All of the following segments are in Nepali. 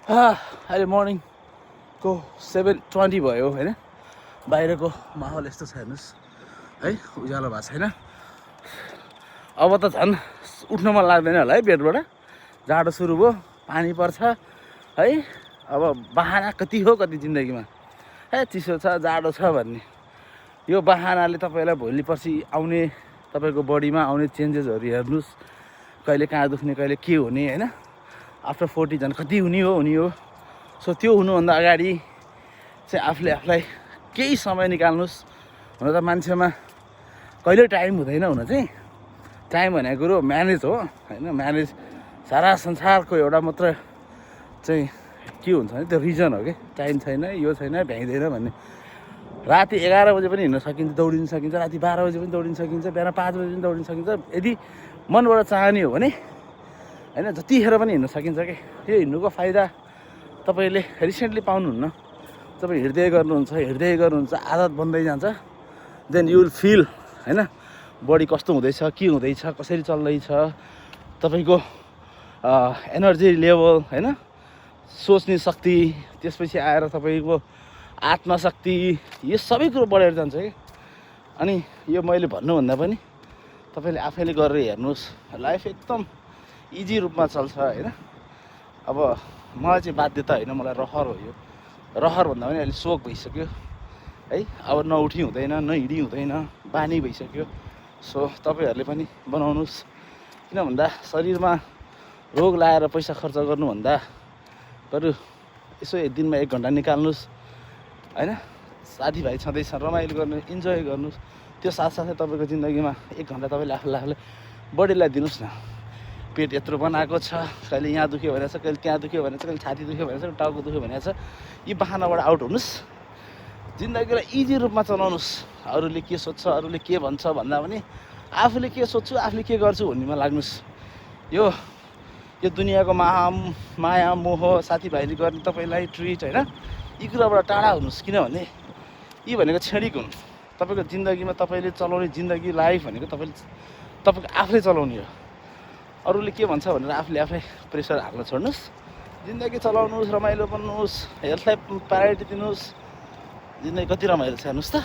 अहिले मर्निङको 7:20 भयो होइन। बाहिरको माहौल यस्तो छ हेर्नुहोस् है, उज्यालो भएको छैन। अब त झन् उठ्न मन लाग्दैन होला है बेडबाट, जाडो सुरु भयो, पानी पर्छ है। अब बहाना कति हो कति जिन्दगीमा, है चिसो छ जाडो छ भन्ने यो बहानाले तपाईँलाई भोलि पर्सि आउने तपाईँको बडीमा आउने चेन्जेसहरू हेर्नुहोस्, कहिले कहाँ दुख्ने कहिले के हुने होइन। आफ्टर 40 झन् कति हुने हो। सो त्यो हुनुभन्दा अगाडि चाहिँ आफूले आफूलाई केही समय निकाल्नुहोस्। हुन त मान्छेमा कहिले टाइम हुँदैन, हुन चाहिँ टाइम भनेको कुरो म्यानेज हो होइन। म्यानेज सारा संसारको एउटा मात्र चाहिँ के हुन्छ भने त्यो रिजन हो कि टाइम छैन, यो छैन, भ्याइँदैन भन्ने। राति 11 बजे पनि हिँड्न सकिन्छ, दौडिन सकिन्छ, राति 12 बजे पनि दौडिन सकिन्छ, बिहान 5 बजे पनि दौडिन सकिन्छ यदि मनबाट चाहने हो भने होइन। जतिखेर पनि हिँड्न सकिन्छ कि यो हिँड्नुको फाइदा तपाईँले रिसेन्टली पाउनुहुन्न। तपाईँ हिँड्दै गर्नुहुन्छ आदत बन्दै जान्छ, देन यु विल फिल होइन बडी कस्तो हुँदैछ, के हुँदैछ, कसरी चल्दैछ, तपाईँको एनर्जी लेभल होइन, सोच्ने शक्ति, त्यसपछि आएर तपाईँको आत्मशक्ति, यो सबै कुरो बढेर जान्छ कि। अनि यो मैले भन्नुभन्दा पनि तपाईँले आफैले गरेर हेर्नुहोस्, लाइफ एकदम इजी रूपमा चल्छ होइन। अब मलाई चाहिँ बाध्यता होइन, मलाई रहर हो यो। रहर भन्दा पनि अहिले सोख भइसक्यो है। अब नउठी हुँदैन, नहिँडी हुँदैन, बानी भइसक्यो। सो तपाईँहरूले पनि बनाउनुहोस्। किन भन्दा शरीरमा रोग लाएर पैसा खर्च गर्नुभन्दा बरु यसो दिनमा 1 घन्टा निकाल्नुहोस् होइन। साथीभाइ छँदैछ रमाइलो गर्नु, इन्जोय गर्नुहोस्। त्यो साथसाथै तपाईँको जिन्दगीमा 1 घन्टा तपाईँले आफूलाई बडीलाई दिनुहोस् न। पेट यत्रो बनाएको छ, कहिले यहाँ दुख्यो भनेको छ, कहिले त्यहाँ दुख्यो भनेको छ, कहिले छाती दुख्यो भनेको छ, टाउको दुख्यो भनेको छ। यी बहानाबाट आउट हुनुहोस्, जिन्दगीलाई इजी रूपमा चलाउनुहोस्। अरूले के सोध्छ, अरूले के भन्छ भन्दा पनि आफूले के सोध्छु, आफूले के गर्छु भन्नेमा लाग्नुहोस्। यो दुनियाँको माया मोह साथीभाइले गर्ने तपाईँलाई ट्रिट होइन, यी कुराबाट टाढा हुनुहोस्। किनभने यी भनेको क्षणिक हुन्। तपाईँको जिन्दगीमा तपाईँले चलाउने जिन्दगी लाइफ भनेको तपाईँको आफूले चलाउने हो। अरूले के भन्छ भनेर आफूले आफै प्रेसर हाल्न छोड्नुहोस्। जिन्दगी चलाउनुहोस्, रमाइलो बन्नुहोस्, हेल्थलाई प्रायोरिटी दिनुहोस्। जिन्दगी कति रमाइलो छ हेर्नुहोस् त,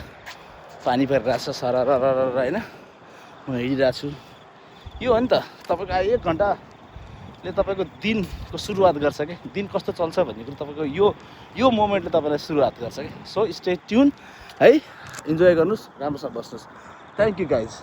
पानी परिरहेको छ सरर होइन, म हिँडिरहेको छु। यो हो नि त तपाईँको 1 घन्टाले तपाईँको दिनको सुरुवात गर्छ कि दिन कस्तो चल्छ भन्ने कुरो तपाईँको यो मोमेन्टले तपाईँलाई सुरुवात गर्छ कि। सो स्टे ट्युन है, इन्जोय गर्नुहोस्, राम्रोसँग बस्नुहोस्। Thank you guys.